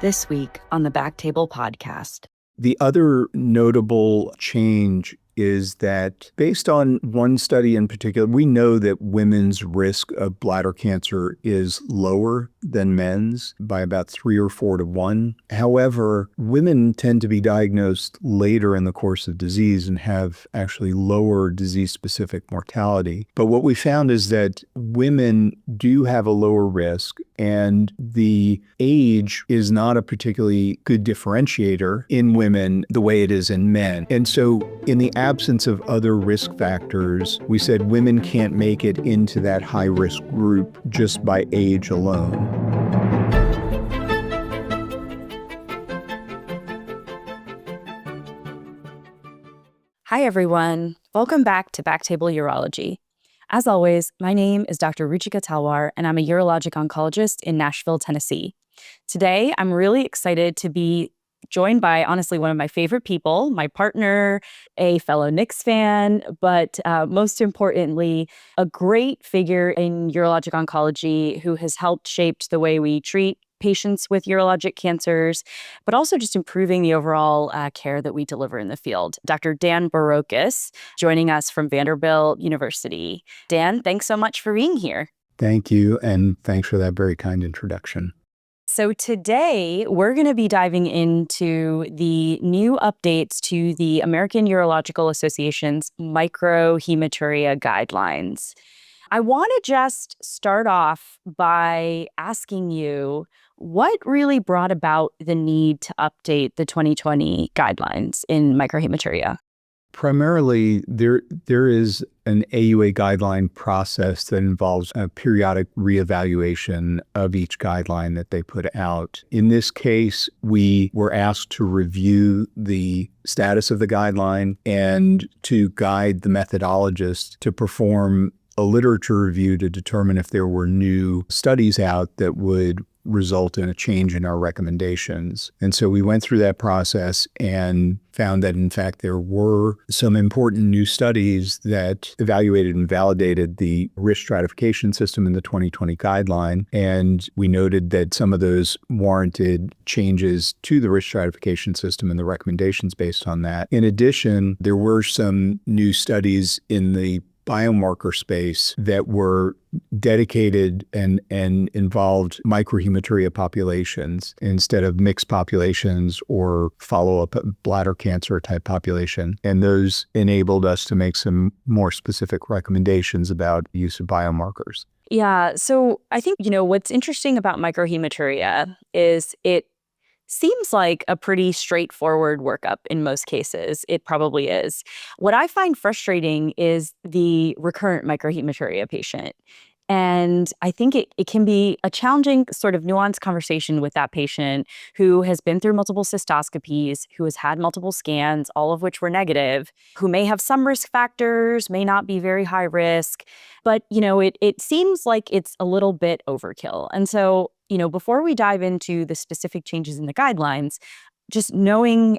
This week on the BackTable podcast. The other notable change is that based on one study in particular, we know that women's risk of bladder cancer is lower than men's by about 3 or 4 to 1. However, women tend to be diagnosed later in the course of disease and have actually lower disease-specific mortality. But what we found is that women do have a lower risk, and the age is not a particularly good differentiator in women the way it is in men. And so in the absence of other risk factors, we said women can't make it into that high-risk group just by age alone. Hi, everyone. Welcome back to BackTable Urology. As always, my name is Dr. Ruchika Talwar, and I'm a urologic oncologist in Nashville, Tennessee. Today, I'm really excited to be joined by, honestly, one of my favorite people, my partner, a fellow Knicks fan, but most importantly, a great figure in urologic oncology who has helped shape the way we treat patients with urologic cancers, but also just improving the overall care that we deliver in the field. Dr. Dan Barocas, joining us from Vanderbilt University. Dan, thanks so much for being here. Thank you, and thanks for that very kind introduction. So today, we're going to be diving into the new updates to the American Urological Association's Microhematuria Guidelines. I want to just start off by asking you, what really brought about the need to update the 2020 guidelines in microhematuria? Primarily, there is an AUA guideline process that involves a periodic reevaluation of each guideline that they put out. In this case, we were asked to review the status of the guideline and to guide the methodologist to perform a literature review to determine if there were new studies out that would result in a change in our recommendations. And so we went through that process and found that, in fact, there were some important new studies that evaluated and validated the risk stratification system in the 2020 guideline. And we noted that some of those warranted changes to the risk stratification system and the recommendations based on that. In addition, there were some new studies in the biomarker space that were dedicated and involved microhematuria populations instead of mixed populations or follow-up bladder cancer type population. And those enabled us to make some more specific recommendations about the use of biomarkers. Yeah, so I think, what's interesting about microhematuria is it seems like a pretty straightforward workup in most cases. It probably is. What I find frustrating is the recurrent microhematuria patient. And I think it can be a challenging sort of nuanced conversation with that patient who has been through multiple cystoscopies, who has had multiple scans, all of which were negative, who may have some risk factors, may not be very high risk. But, it seems like it's a little bit overkill. And so, before we dive into the specific changes in the guidelines, just knowing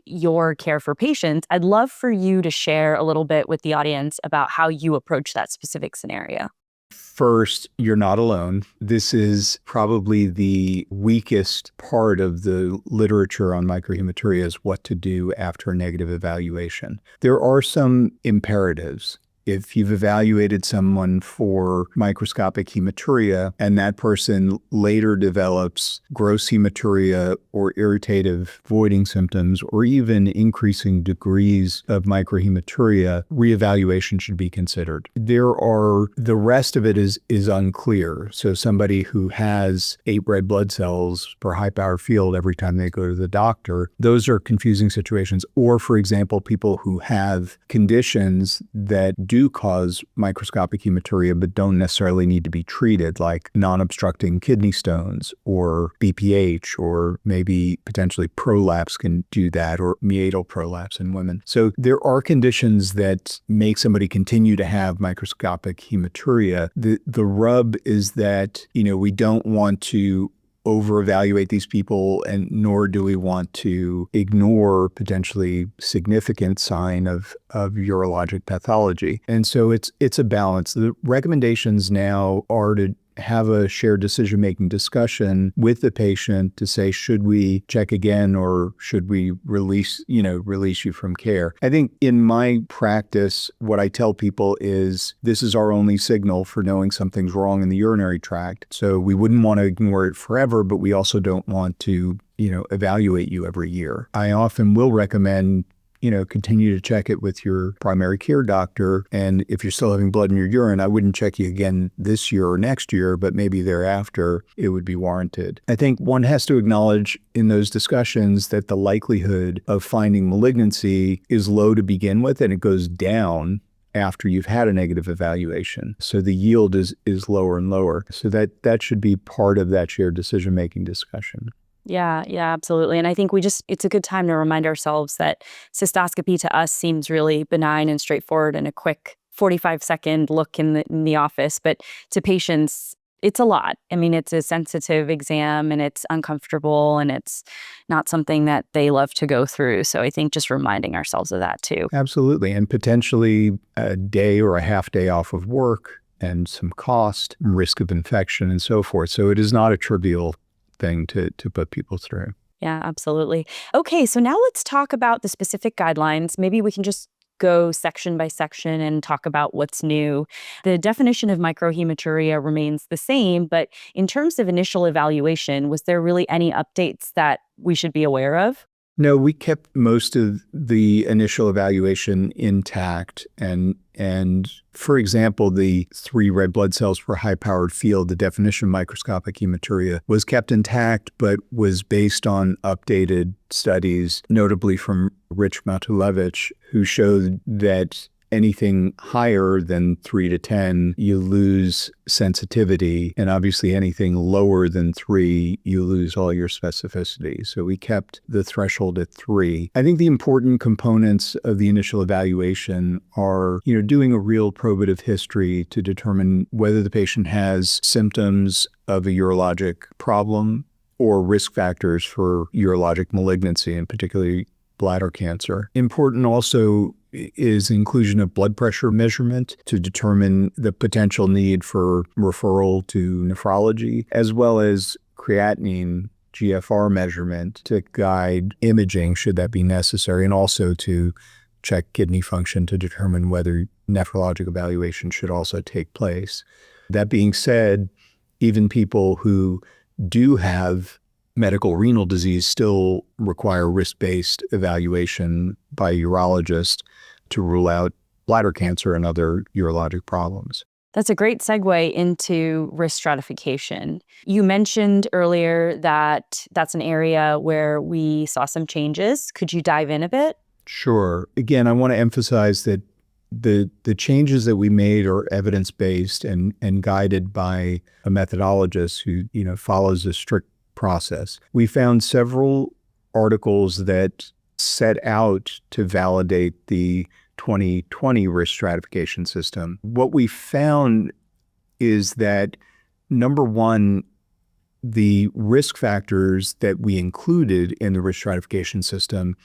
your care for patients, I'd love for you to share a little bit with the audience about how you approach that specific scenario. First, you're not alone. This is probably the weakest part of the literature on microhematuria, is what to do after a negative evaluation. There are some imperatives. If you've evaluated someone for microscopic hematuria and that person later develops gross hematuria or irritative voiding symptoms or even increasing degrees of microhematuria, reevaluation should be considered. The rest of it is unclear. So somebody who has 8 red blood cells per high power field every time they go to the doctor, those are confusing situations. Or, for example, people who have conditions that do cause microscopic hematuria but don't necessarily need to be treated, like non-obstructing kidney stones or BPH, or maybe potentially prolapse can do that, or meatal prolapse in women. So there are conditions that make somebody continue to have microscopic hematuria. The rub is that, we don't want to over-evaluate these people, and nor do we want to ignore potentially significant sign of urologic pathology. And so it's a balance. The recommendations now are to have a shared decision-making discussion with the patient to say, should we check again or should we release you from care? I think in my practice, what I tell people is this is our only signal for knowing something's wrong in the urinary tract. So we wouldn't want to ignore it forever, but we also don't want to, evaluate you every year. I often will recommend continue to check it with your primary care doctor. And if you're still having blood in your urine, I wouldn't check you again this year or next year, but maybe thereafter it would be warranted. I think one has to acknowledge in those discussions that the likelihood of finding malignancy is low to begin with, and it goes down after you've had a negative evaluation. So the yield is lower and lower. So that should be part of that shared decision-making discussion. Yeah, absolutely. And I think it's a good time to remind ourselves that cystoscopy to us seems really benign and straightforward and a quick 45-second look in the office. But to patients, it's a lot. I mean, it's a sensitive exam and it's uncomfortable and it's not something that they love to go through. So I think just reminding ourselves of that too. Absolutely. And potentially a day or a half day off of work and some cost, risk of infection and so forth. So it is not a trivial thing to put people through. Yeah, absolutely. Okay, so now let's talk about the specific guidelines. Maybe we can just go section by section and talk about what's new. The definition of microhematuria remains the same, but in terms of initial evaluation, was there really any updates that we should be aware of? No, we kept most of the initial evaluation intact. And for example, the 3 red blood cells per high-powered field, the definition of microscopic hematuria, was kept intact, but was based on updated studies, notably from Rich Matulevich, who showed that anything higher than 3 to 10, you lose sensitivity. And obviously anything lower than 3, you lose all your specificity. So we kept the threshold at 3. I think the important components of the initial evaluation are, doing a real probative history to determine whether the patient has symptoms of a urologic problem or risk factors for urologic malignancy, and particularly bladder cancer. Important also is inclusion of blood pressure measurement to determine the potential need for referral to nephrology, as well as creatinine GFR measurement to guide imaging should that be necessary, and also to check kidney function to determine whether nephrologic evaluation should also take place. That being said, even people who do have medical renal disease still require risk-based evaluation by a urologist to rule out bladder cancer and other urologic problems. That's a great segue into risk stratification. You mentioned earlier that that's an area where we saw some changes. Could you dive in a bit? Sure. Again, I want to emphasize that the changes that we made are evidence-based and guided by a methodologist who follows a strict process. We found several articles that set out to validate the 2020 risk stratification system. What we found is that, number one, the risk factors that we included in the risk stratification system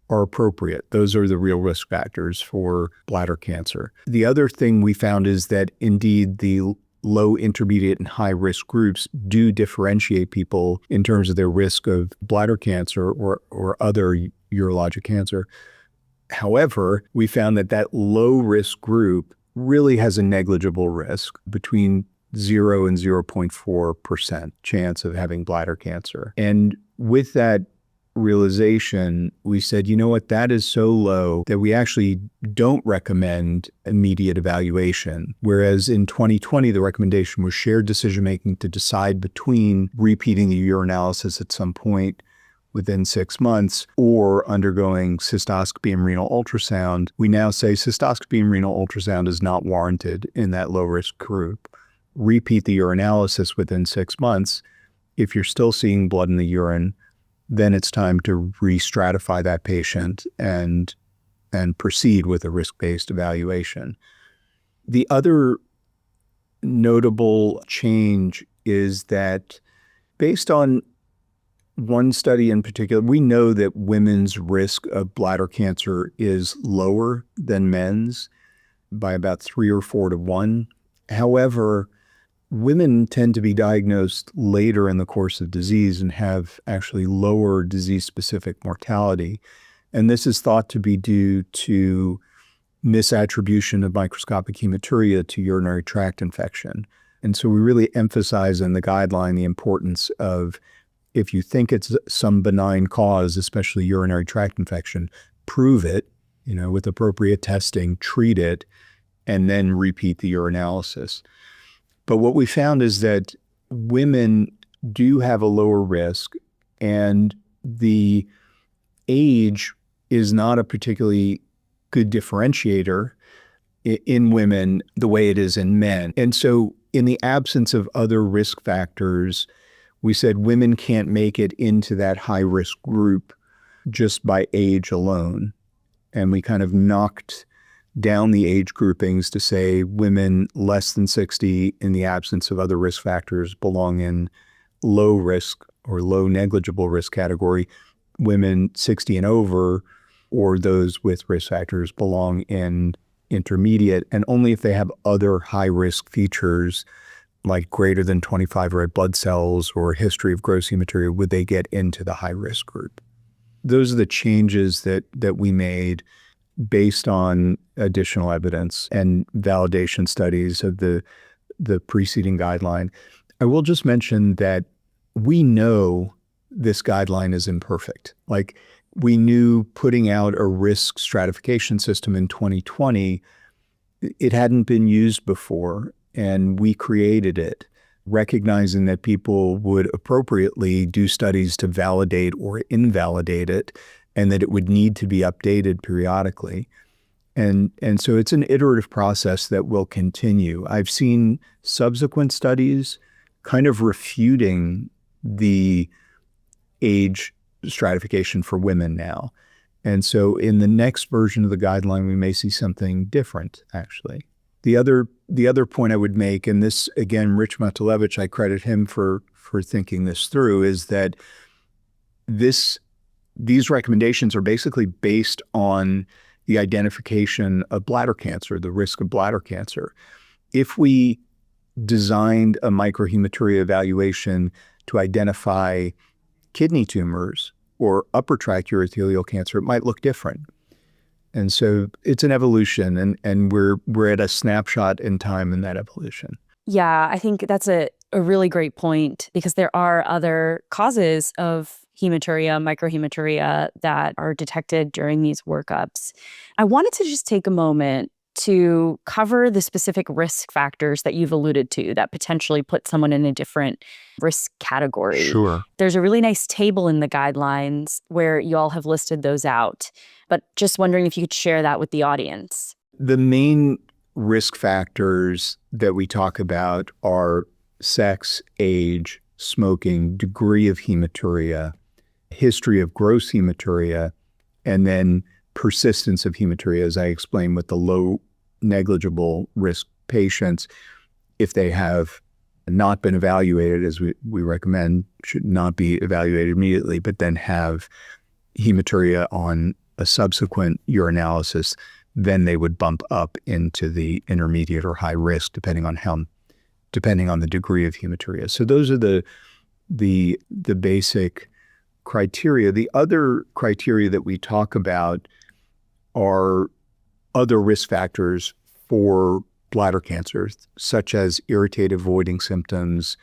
are appropriate. Those are the real risk factors for bladder cancer. The other thing we found is that indeed the low, intermediate, and high risk groups do differentiate people in terms of their risk of bladder cancer or other urologic cancer. However, we found that low risk group really has a negligible risk, between 0 and 0.4% chance of having bladder cancer. And with that realization, we said, that is so low that we actually don't recommend immediate evaluation. Whereas in 2020, the recommendation was shared decision-making to decide between repeating the urinalysis at some point within 6 months or undergoing cystoscopy and renal ultrasound. We now say cystoscopy and renal ultrasound is not warranted in that low-risk group. Repeat the urinalysis within 6 months. If you're still seeing blood in the urine, then it's time to re-stratify that patient and proceed with a risk-based evaluation. The other notable change is that based on one study in particular, we know that women's risk of bladder cancer is lower than men's by about 3 or 4 to 1. However, women tend to be diagnosed later in the course of disease and have actually lower disease-specific mortality. And this is thought to be due to misattribution of microscopic hematuria to urinary tract infection. And so we really emphasize in the guideline the importance of, if you think it's some benign cause, especially urinary tract infection, prove it, with appropriate testing, treat it, and then repeat the urinalysis. But what we found is that women do have a lower risk, and the age is not a particularly good differentiator in women the way it is in men. And so in the absence of other risk factors, we said women can't make it into that high-risk group just by age alone. And we kind of knocked down the age groupings to say women less than 60 in the absence of other risk factors belong in low risk or low negligible risk category. Women 60 and over, or those with risk factors, belong in intermediate, and only if they have other high risk features like greater than 25 red blood cells or a history of gross hematuria would they get into the high risk group. Those are the changes that we made based on additional evidence and validation studies of the preceding guideline. I will just mention that we know this guideline is imperfect. Like, we knew putting out a risk stratification system in 2020, it hadn't been used before, and we created it, recognizing that people would appropriately do studies to validate or invalidate it, and that it would need to be updated periodically. And so it's an iterative process that will continue. I've seen subsequent studies kind of refuting the age stratification for women now. And so in the next version of the guideline, we may see something different, actually. The other point I would make, and this, again, Rich Matalevich, I credit him for thinking this through, is that these recommendations are basically based on the identification of bladder cancer, the risk of bladder cancer. If we designed a microhematuria evaluation to identify kidney tumors or upper tract urothelial cancer, it might look different. And so it's an evolution, and we're at a snapshot in time in that evolution. Yeah, I think that's a really great point, because there are other causes of hematuria, microhematuria, that are detected during these workups. I wanted to just take a moment to cover the specific risk factors that you've alluded to that potentially put someone in a different risk category. Sure. There's a really nice table in the guidelines where you all have listed those out, but just wondering if you could share that with the audience. The main risk factors that we talk about are sex, age, smoking, degree of hematuria, history of gross hematuria, and then persistence of hematuria, as I explained, with the low negligible risk patients, if they have not been evaluated, as we recommend, should not be evaluated immediately, but then have hematuria on a subsequent urinalysis, then they would bump up into the intermediate or high risk, depending on the degree of hematuria. So those are the basic criteria. The other criteria that we talk about are other risk factors for bladder cancer, such as irritative voiding symptoms,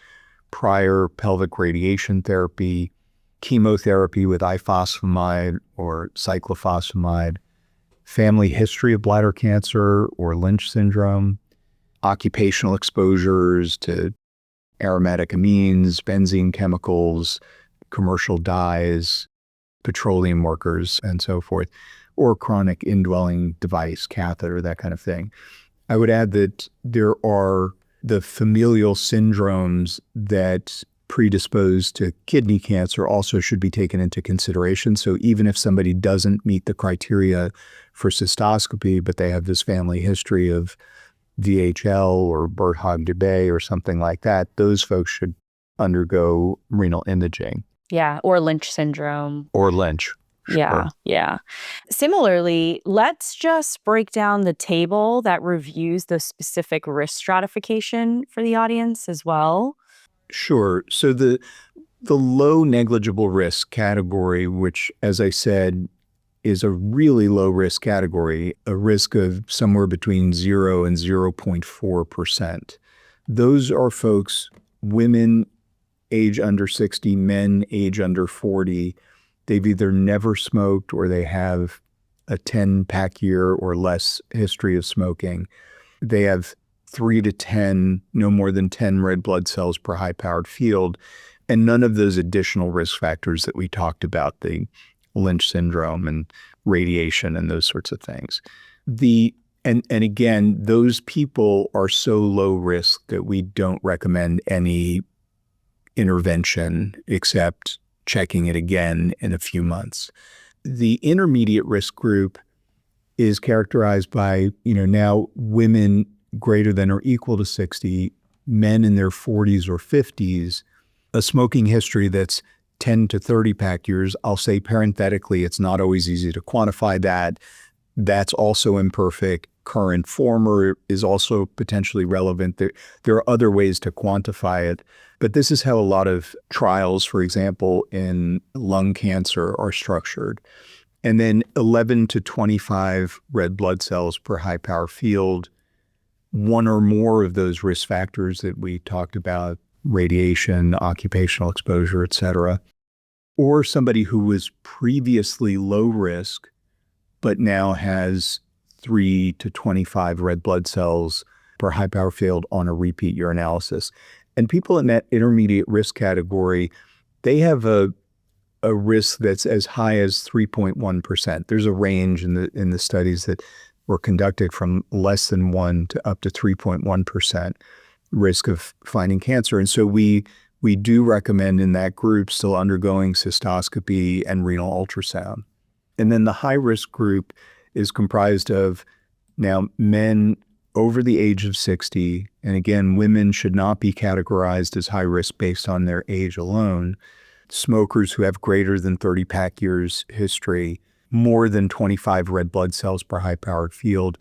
prior pelvic radiation therapy, chemotherapy with ifosfamide or cyclophosphamide, family history of bladder cancer or Lynch syndrome, occupational exposures to aromatic amines, benzene chemicals, commercial dyes, petroleum workers, and so forth, or chronic indwelling device, catheter, that kind of thing. I would add that there are the familial syndromes that predispose to kidney cancer also should be taken into consideration. So even if somebody doesn't meet the criteria for cystoscopy, but they have this family history of VHL or Birt-Hogg-Dubé or something like that, those folks should undergo renal imaging. Yeah, or Lynch syndrome. Or Lynch. Yeah, Sure. yeah. Similarly, let's just break down the table that reviews the specific risk stratification for the audience as well. Sure. So the low negligible risk category, which, as I said, is a really low risk category, a risk of somewhere between 0 and 0.4%. Those are folks, women age under 60, men age under 40. They've either never smoked or they have a 10-pack year or less history of smoking. They have 3 to 10, no more than 10 red blood cells per high-powered field, and none of those additional risk factors that we talked about, the Lynch syndrome and radiation and those sorts of things. And again, those people are so low risk that we don't recommend any intervention except checking it again in a few months. The intermediate risk group is characterized by, now women greater than or equal to 60, men in their 40s or 50s, a smoking history that's 10 to 30 pack years. I'll say parenthetically, it's not always easy to quantify that. That's also imperfect. Current former is also potentially relevant. There are other ways to quantify it, but this is how a lot of trials, for example, in lung cancer are structured. And then 11 to 25 red blood cells per high power field, one or more of those risk factors that we talked about, radiation, occupational exposure, et cetera, or somebody who was previously low risk, but now has 3 to 25 red blood cells per high power field on a repeat urinalysis. And people in that intermediate risk category, they have a risk that's as high as 3.1%. There's a range in the studies that were conducted from less than 1 to up to 3.1% risk of finding cancer. And so we do recommend in that group still undergoing cystoscopy and renal ultrasound. And then the high risk group is comprised of now men over the age of 60. And again, women should not be categorized as high risk based on their age alone. Smokers who have greater than 30 pack years history, more than 25 red blood cells per high powered field,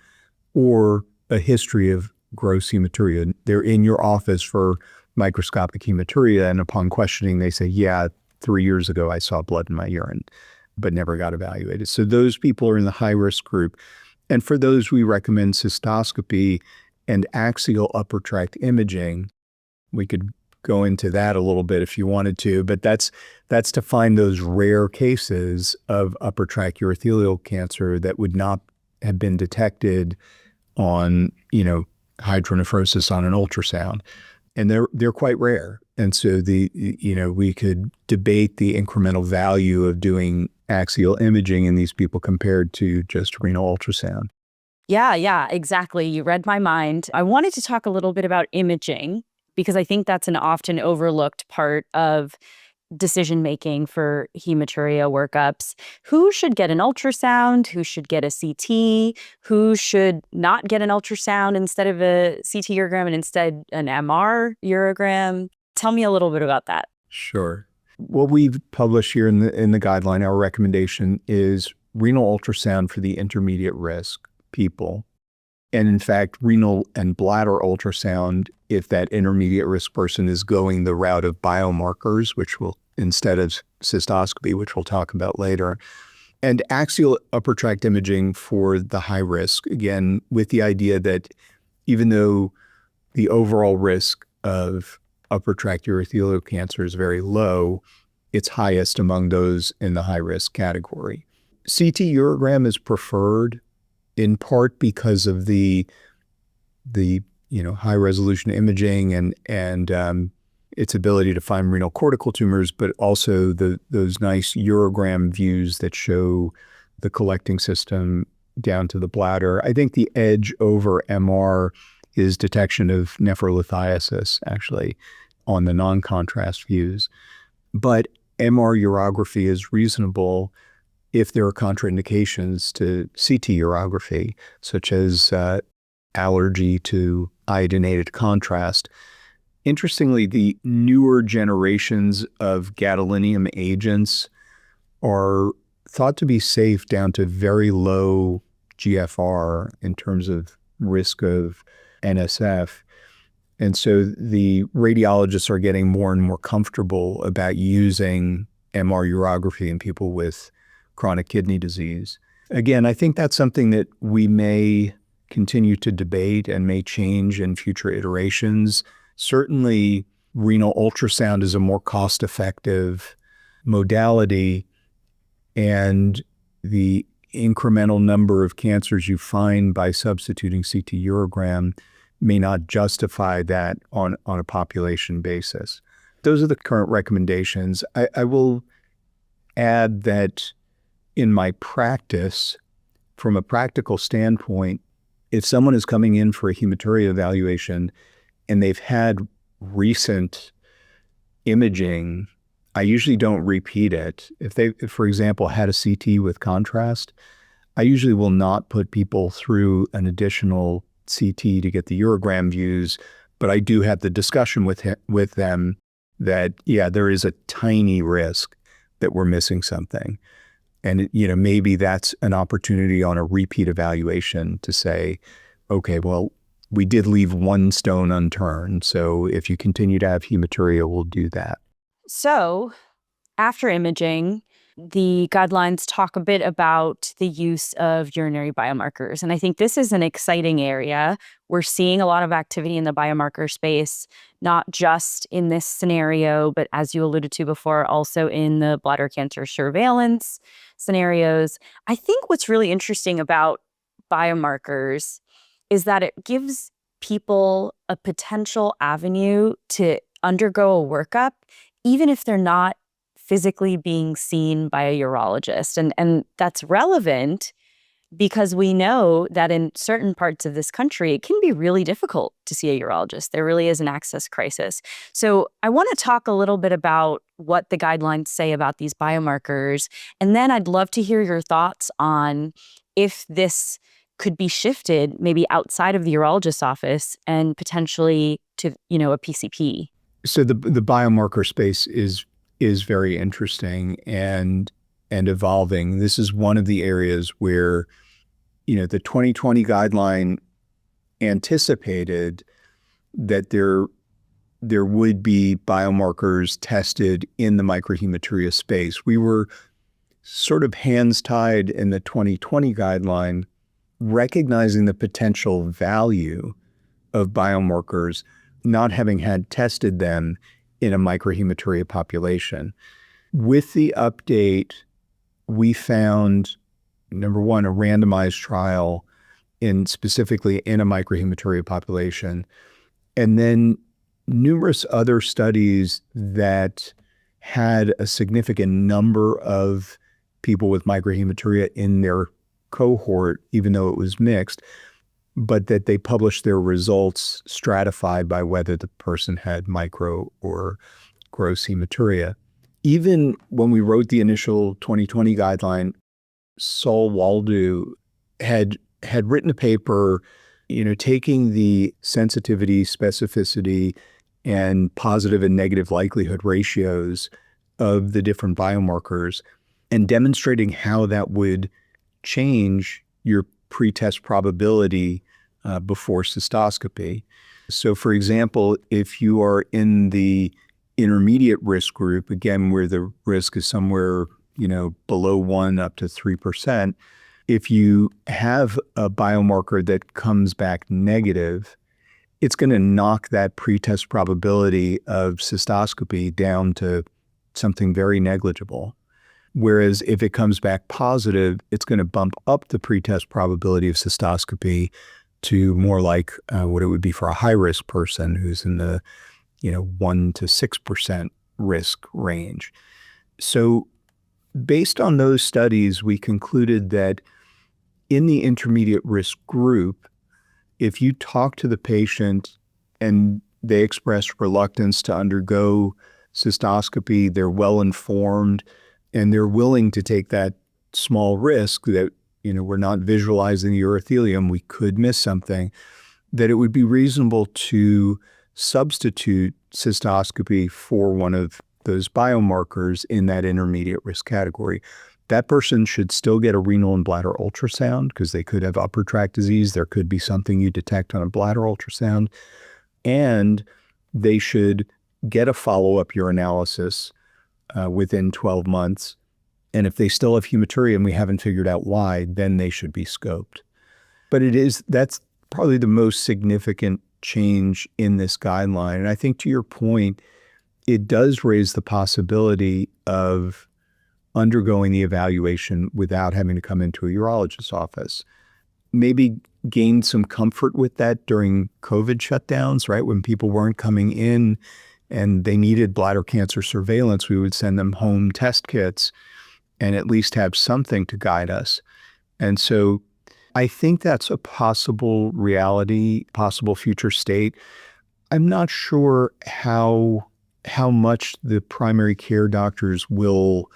or a history of gross hematuria. They're in your office for microscopic hematuria, and upon questioning, they say, yeah, 3 years ago I saw blood in my urine, but never got evaluated. So those people are in the high risk group. And for those, we recommend cystoscopy and axial upper tract imaging. We could go into that a little bit if you wanted to, but that's to find those rare cases of upper tract urothelial cancer that would not have been detected on, hydronephrosis on an ultrasound. And they're quite rare. And so we could debate the incremental value of doing axial imaging in these people compared to just renal ultrasound. Yeah, exactly. You read my mind. I wanted to talk a little bit about imaging because I think that's an often overlooked part of decision-making for hematuria workups. Who should get an ultrasound? Who should get a CT? Who should not get an ultrasound instead of a CT urogram and instead an MR urogram? Tell me a little bit about that. Sure. What we've published here in the guideline, our recommendation is renal ultrasound for the intermediate risk people. And in fact, renal and bladder ultrasound if that intermediate risk person is going the route of biomarkers, which will, instead of cystoscopy, which we'll talk about later, and axial upper tract imaging for the high risk, again, with the idea that even though the overall risk of upper tract urothelial cancer is very low, it's highest among those in the high risk category. CT urogram is preferred in part because of the high resolution imaging and its ability to find renal cortical tumors, but also those nice urogram views that show the collecting system down to the bladder. I think the edge over MR is detection of nephrolithiasis, actually, on the non-contrast views. But MR urography is reasonable if there are contraindications to CT urography, such as allergy to iodinated contrast. Interestingly, the newer generations of gadolinium agents are thought to be safe down to very low GFR in terms of risk of NSF. And so the radiologists are getting more and more comfortable about using MR urography in people with chronic kidney disease. Again, I think that's something that we may continue to debate and may change in future iterations. Certainly, renal ultrasound is a more cost-effective modality, and the incremental number of cancers you find by substituting CT urogram may not justify that on a population basis. Those are the current recommendations. I will add that in my practice, from a practical standpoint, if someone is coming in for a hematuria evaluation and they've had recent imaging, I usually don't repeat it. If they, for example, had a CT with contrast, I usually will not put people through an additional CT to get the urogram views, but I do have the discussion with them that, yeah, there is a tiny risk that we're missing something. And, maybe that's an opportunity on a repeat evaluation to say, okay, well, we did leave one stone unturned. So if you continue to have hematuria, we'll do that. So after imaging, the guidelines talk a bit about the use of urinary biomarkers. And I think this is an exciting area. We're seeing a lot of activity in the biomarker space, not just in this scenario, but as you alluded to before, also in the bladder cancer surveillance scenarios. I think what's really interesting about biomarkers is that it gives people a potential avenue to undergo a workup, even if they're not physically being seen by a urologist. And that's relevant because we know that in certain parts of this country, it can be really difficult to see a urologist. There really is an access crisis. So I want to talk a little bit about what the guidelines say about these biomarkers. And then I'd love to hear your thoughts on if this could be shifted maybe outside of the urologist's office and potentially to, a PCP. So the biomarker space is very interesting and evolving. This is one of the areas where, the 2020 guideline anticipated that there would be biomarkers tested in the microhematuria space. We were sort of hands tied in the 2020 guideline, recognizing the potential value of biomarkers, not having had tested them in a microhematuria population. With the update, we found, number one, a randomized trial specifically in a microhematuria population, and then numerous other studies that had a significant number of people with microhematuria in their cohort, even though it was mixed, but that they published their results stratified by whether the person had micro or gross hematuria. Even when we wrote the initial 2020 guideline, Saul Waldo had written a paper, taking the sensitivity, specificity, and positive and negative likelihood ratios of the different biomarkers and demonstrating how that would change your pretest probability before cystoscopy. So, for example, if you are in the intermediate risk group, again, where the risk is somewhere, below 1 up to 3%, if you have a biomarker that comes back negative, it's going to knock that pretest probability of cystoscopy down to something very negligible. Whereas if it comes back positive, it's going to bump up the pretest probability of cystoscopy to more like what it would be for a high-risk person who's in the 1 to 6% risk range. So based on those studies, we concluded that in the intermediate risk group, if you talk to the patient and they express reluctance to undergo cystoscopy, they're well-informed, and they're willing to take that small risk that, we're not visualizing the urothelium, we could miss something, that it would be reasonable to substitute cystoscopy for one of those biomarkers in that intermediate risk category. that person should still get a renal and bladder ultrasound because they could have upper tract disease. There could be something you detect on a bladder ultrasound. And they should get a follow-up urinalysis within 12 months. And if they still have hematuria and we haven't figured out why, then they should be scoped. But that's probably the most significant change in this guideline. And I think to your point, it does raise the possibility of undergoing the evaluation without having to come into a urologist's office. Maybe gain some comfort with that during COVID shutdowns, right? When people weren't coming in and they needed bladder cancer surveillance, we would send them home test kits and at least have something to guide us. And so I think that's a possible reality, possible future state. I'm not sure how much the primary care doctors will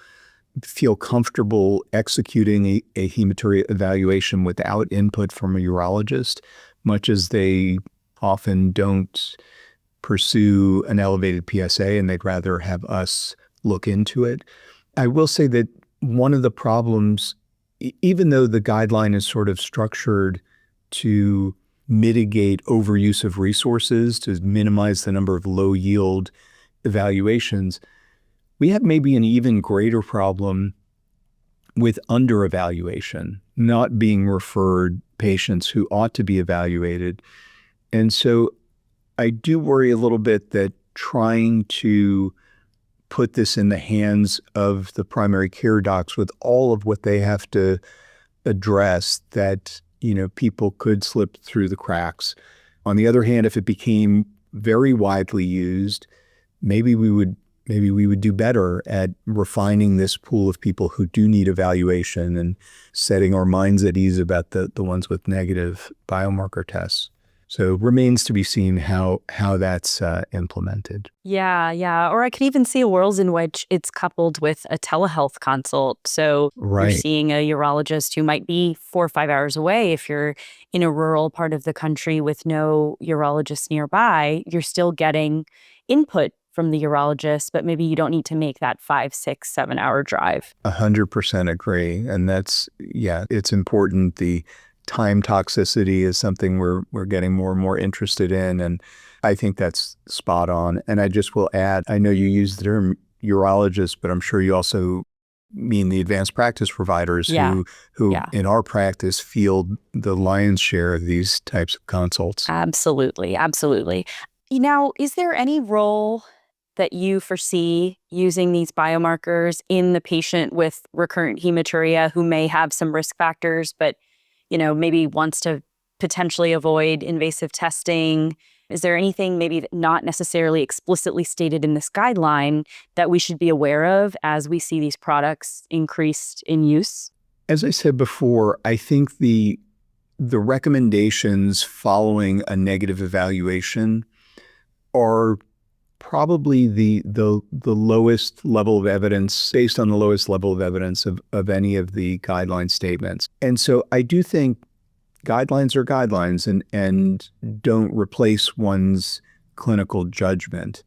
feel comfortable executing a hematuria evaluation without input from a urologist, much as they often don't pursue an elevated PSA and they'd rather have us look into it. I will say that one of the problems, even though the guideline is sort of structured to mitigate overuse of resources, to minimize the number of low yield evaluations, we have maybe an even greater problem with under-evaluation, not being referred patients who ought to be evaluated. And so I do worry a little bit that trying to put this in the hands of the primary care docs with all of what they have to address, that, people could slip through the cracks. On the other hand, if it became very widely used, maybe we would do better at refining this pool of people who do need evaluation and setting our minds at ease about the ones with negative biomarker tests. So remains to be seen how that's implemented. Yeah. Or I could even see a world in which it's coupled with a telehealth consult. So you're seeing a urologist who might be 4 or 5 hours away. If you're in a rural part of the country with no urologist nearby, you're still getting input from the urologist, but maybe you don't need to make that 5, 6, 7 hour drive. 100% agree. And it's important. The time toxicity is something we're getting more and more interested in. And I think that's spot on. And I just will add, I know you use the term urologist, but I'm sure you also mean the advanced practice providers who in our practice field the lion's share of these types of consults. Absolutely. Now, is there any role that you foresee using these biomarkers in the patient with recurrent hematuria who may have some risk factors, but maybe wants to potentially avoid invasive testing? Is there anything maybe not necessarily explicitly stated in this guideline that we should be aware of as we see these products increased in use? As I said before, I think the recommendations following a negative evaluation are probably the lowest level of evidence, based on the lowest level of evidence of any of the guideline statements. And so I do think guidelines are guidelines and don't replace one's clinical judgment.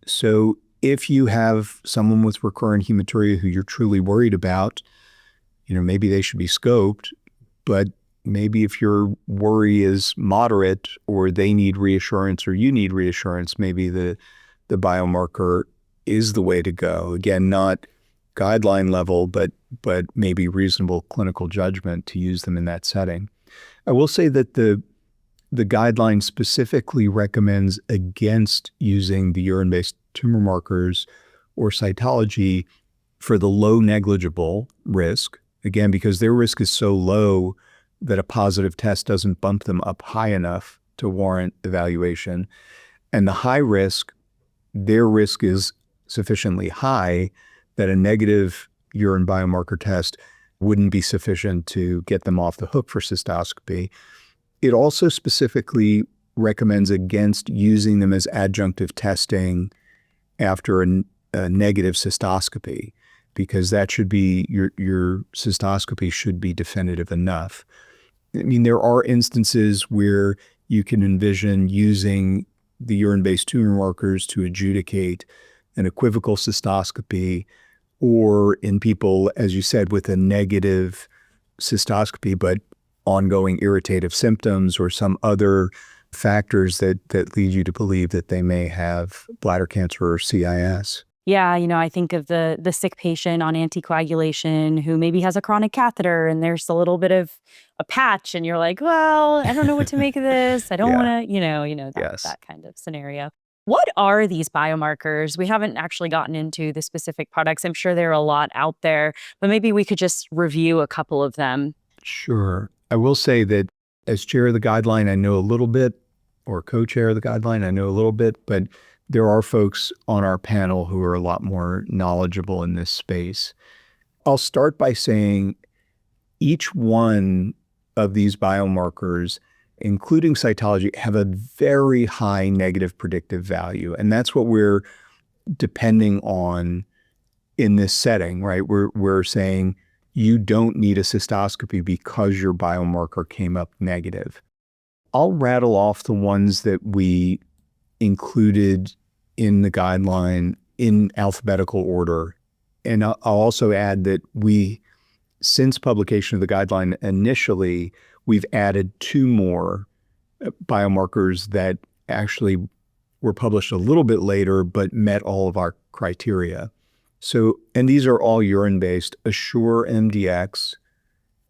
So if you have someone with recurrent hematuria who you're truly worried about, maybe they should be scoped, but maybe if your worry is moderate or they need reassurance or you need reassurance, maybe the biomarker is the way to go. Again, not guideline level, but maybe reasonable clinical judgment to use them in that setting. I will say that the guideline specifically recommends against using the urine-based tumor markers or cytology for the low negligible risk, again, because their risk is so low that a positive test doesn't bump them up high enough to warrant evaluation. And the high risk, their risk is sufficiently high that a negative urine biomarker test wouldn't be sufficient to get them off the hook for cystoscopy. It also specifically recommends against using them as adjunctive testing after a negative cystoscopy, because that should be, your cystoscopy should be definitive enough. I mean, there are instances where you can envision using the urine-based tumor markers to adjudicate an equivocal cystoscopy or in people, as you said, with a negative cystoscopy, but ongoing irritative symptoms or some other factors that lead you to believe that they may have bladder cancer or CIS. Yeah, I think of the sick patient on anticoagulation who maybe has a chronic catheter and there's a little bit of a patch and you're like, well, I don't know what to make of this. I don't Yeah. want to, that Yes. that kind of scenario. What are these biomarkers? We haven't actually gotten into the specific products. I'm sure there are a lot out there, but maybe we could just review a couple of them. Sure. I will say that as chair of the guideline, I know a little bit, or co-chair of the guideline, I know a little bit, but there are folks on our panel who are a lot more knowledgeable in this space. I'll start by saying each one of these biomarkers, including cytology, have a very high negative predictive value. And that's what we're depending on in this setting, right? We're saying you don't need a cystoscopy because your biomarker came up negative. I'll rattle off the ones that we included in the guideline in alphabetical order. And I'll also add that since publication of the guideline initially, we've added 2 more biomarkers that actually were published a little bit later, but met all of our criteria. So, and these are all urine-based. Assure MDX,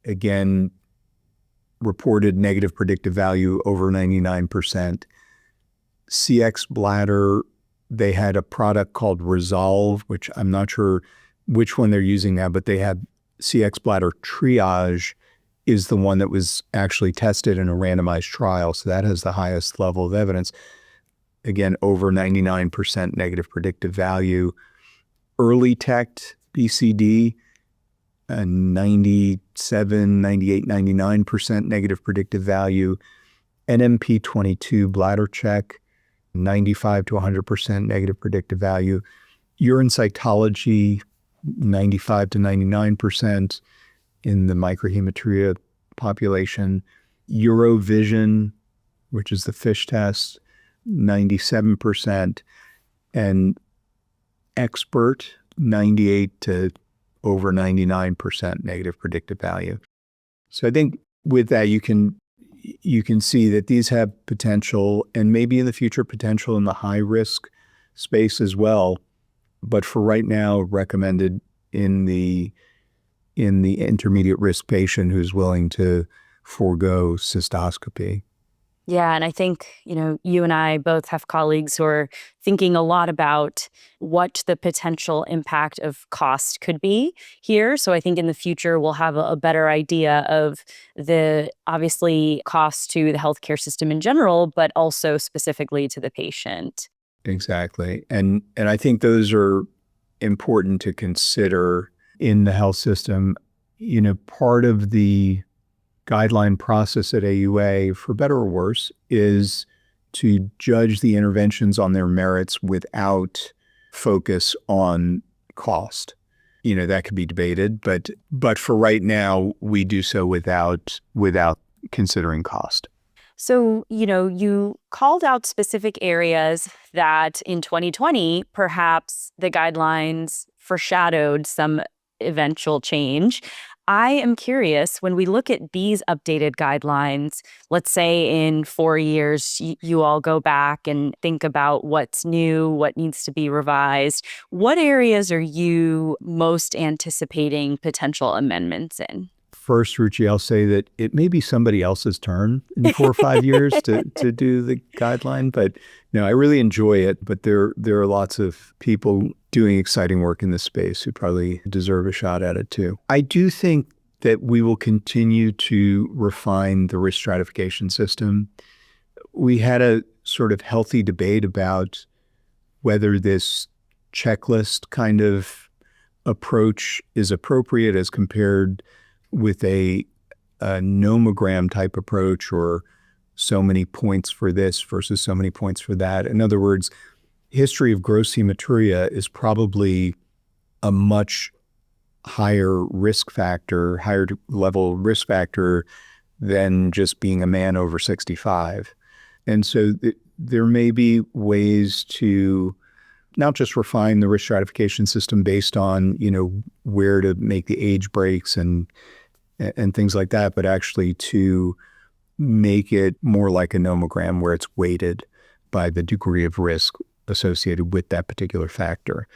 again, reported negative predictive value over 99%. CX Bladder, they had a product called Resolve, which I'm not sure which one they're using now, but they had CX Bladder Triage is the one that was actually tested in a randomized trial. So that has the highest level of evidence. Again, over 99% negative predictive value. Early Tect BCD, 97, 98, 99% negative predictive value. NMP22 Bladder Check, 95 to 100% negative predictive value. Urine cytology, 95 to 99% in the microhematuria population. Eurovision, which is the FISH test, 97%. And Expert, 98 to over 99% negative predictive value. So I think with that, you can see that these have potential, and maybe in the future potential in the high risk space as well. But for right now, recommended in the intermediate risk patient who's willing to forego cystoscopy. Yeah, and I think, you and I both have colleagues who are thinking a lot about what the potential impact of cost could be here. So I think in the future, we'll have a better idea of the, obviously, cost to the healthcare system in general, but also specifically to the patient. Exactly. And I think those are important to consider in the health system. Part of the guideline process at AUA, for better or worse, is to judge the interventions on their merits without focus on cost. That could be debated, but for right now, we do so without considering cost. So, you called out specific areas that in 2020, perhaps the guidelines foreshadowed some eventual change. I am curious, when we look at these updated guidelines, let's say in 4 years, you all go back and think about what's new, what needs to be revised. What areas are you most anticipating potential amendments in? First, Ruchi, I'll say that it may be somebody else's turn in 4 or 5 years to do the guideline, but no, I really enjoy it. But there are lots of people doing exciting work in this space who probably deserve a shot at it too. I do think that we will continue to refine the risk stratification system. We had a sort of healthy debate about whether this checklist kind of approach is appropriate as compared with a nomogram type approach, or so many points for this versus so many points for that. In other words, history of gross hematuria is probably a much higher risk factor, higher level risk factor than just being a man over 65. And so there may be ways to not just refine the risk stratification system based on, where to make the age breaks and things like that, but actually to make it more like a nomogram where it's weighted by the degree of risk associated with that particular factor.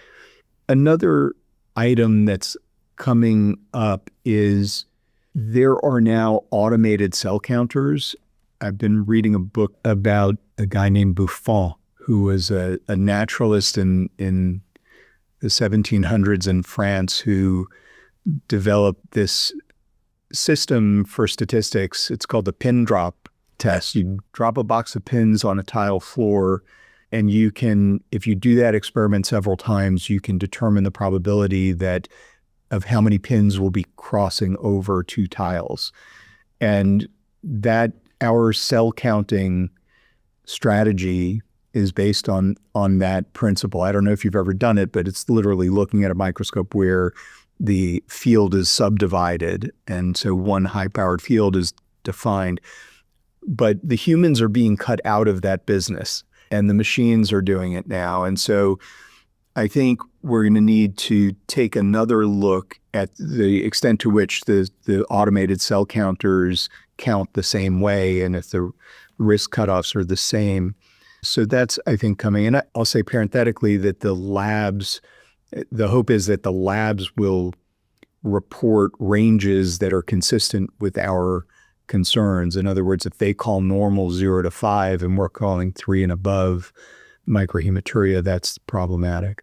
Another item that's coming up is there are now automated cell counters. I've been reading a book about a guy named Buffon, who was a naturalist in the 1700s in France, who developed this system for statistics. It's called the pin drop test. You drop a box of pins on a tile floor, and you can, if you do that experiment several times, you can determine the probability of how many pins will be crossing over two tiles. And that our cell counting strategy is based on that principle. I don't know if you've ever done it, but it's literally looking at a microscope where the field is subdivided. And so one high-powered field is defined. But the humans are being cut out of that business, and the machines are doing it now. And so I think we're going to need to take another look at the extent to which the automated cell counters count the same way and if the risk cutoffs are the same. So that's, I think, coming. And I'll say parenthetically that the hope is that the labs will report ranges that are consistent with our concerns. In other words, if they call normal 0 to 5 and we're calling 3 and above microhematuria, that's problematic.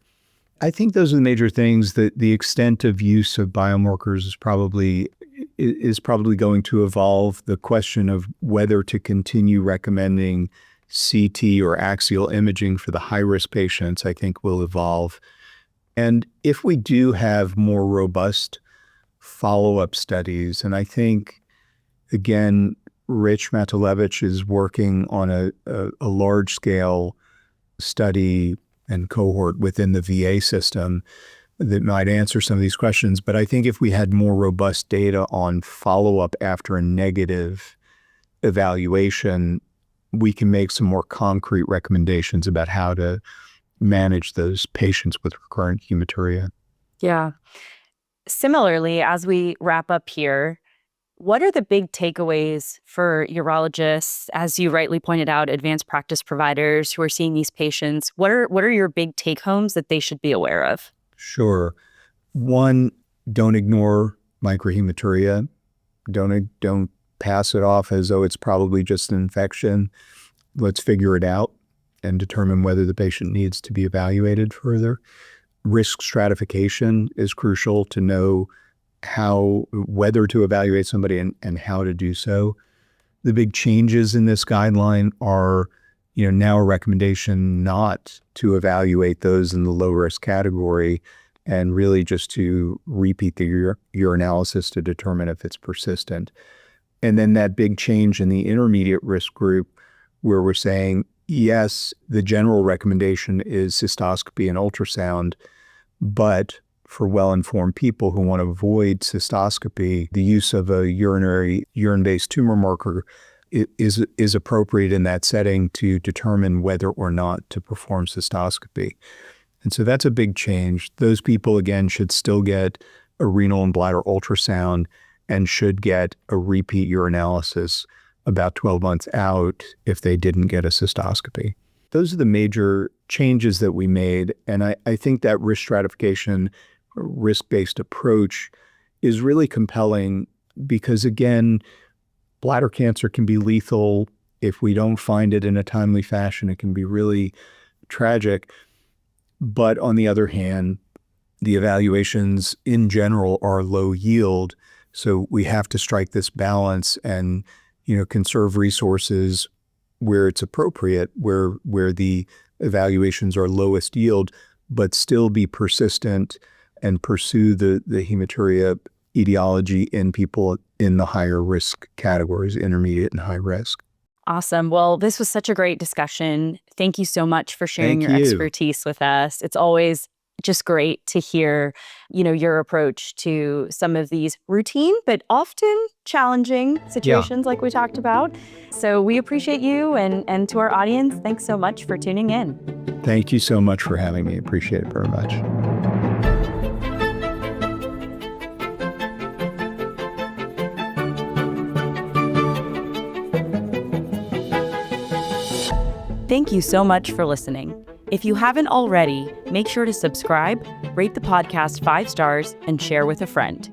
I think those are the major things. That the extent of use of biomarkers is probably going to evolve. The question of whether to continue recommending CT or axial imaging for the high-risk patients, I think, will evolve. And if we do have more robust follow-up studies, and I think, again, Rich Matulevich is working on a large-scale study and cohort within the VA system that might answer some of these questions. But I think if we had more robust data on follow-up after a negative evaluation, we can make some more concrete recommendations about how to manage those patients with recurrent hematuria. Yeah. Similarly, as we wrap up here, what are the big takeaways for urologists, as you rightly pointed out, advanced practice providers who are seeing these patients? What are your big take-homes that they should be aware of? Sure. One, don't ignore microhematuria. Don't pass it off as though it's probably just an infection. Let's figure it out and determine whether the patient needs to be evaluated further. Risk stratification is crucial to know whether to evaluate somebody and how to do so. The big changes in this guideline are, now a recommendation not to evaluate those in the low risk category and really just to repeat the urinalysis to determine if it's persistent. And then that big change in the intermediate risk group where we're saying, yes, the general recommendation is cystoscopy and ultrasound, but for well-informed people who want to avoid cystoscopy, the use of a urine-based tumor marker is appropriate in that setting to determine whether or not to perform cystoscopy. And so that's a big change. Those people, again, should still get a renal and bladder ultrasound and should get a repeat urinalysis about 12 months out if they didn't get a cystoscopy. Those are the major changes that we made. And I think that risk stratification, risk-based approach is really compelling because, again, bladder cancer can be lethal. If we don't find it in a timely fashion, it can be really tragic. But on the other hand, the evaluations in general are low yield. So we have to strike this balance and, conserve resources where it's appropriate, where the evaluations are lowest yield, but still be persistent and pursue the hematuria etiology in people in the higher risk categories, intermediate and high risk. Awesome. Well, this was such a great discussion. Thank you so much for sharing your expertise with us. It's always just great to hear, your approach to some of these routine but often challenging situations like we talked about. So we appreciate you, and to our audience, thanks so much for tuning in. Thank you so much for having me. Appreciate it very much. Thank you so much for listening. If you haven't already, make sure to subscribe, rate the podcast 5 stars, and share with a friend.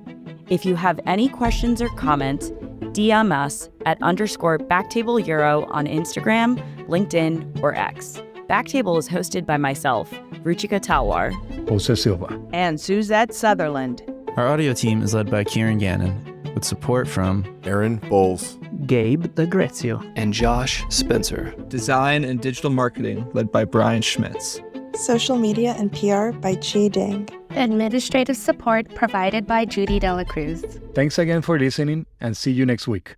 If you have any questions or comments, DM us at _BackTable Euro on Instagram, LinkedIn, or X. BackTable is hosted by myself, Ruchika Talwar, Jose Silva, and Suzette Sutherland. Our audio team is led by Kieran Gannon, with support from Aaron Bowles, Gabe D'Agrazio, and Josh Spencer. Design and digital marketing led by Brian Schmitz. Social media and PR by Chi Ding. Administrative support provided by Judy Dela Cruz. Thanks again for listening, and see you next week.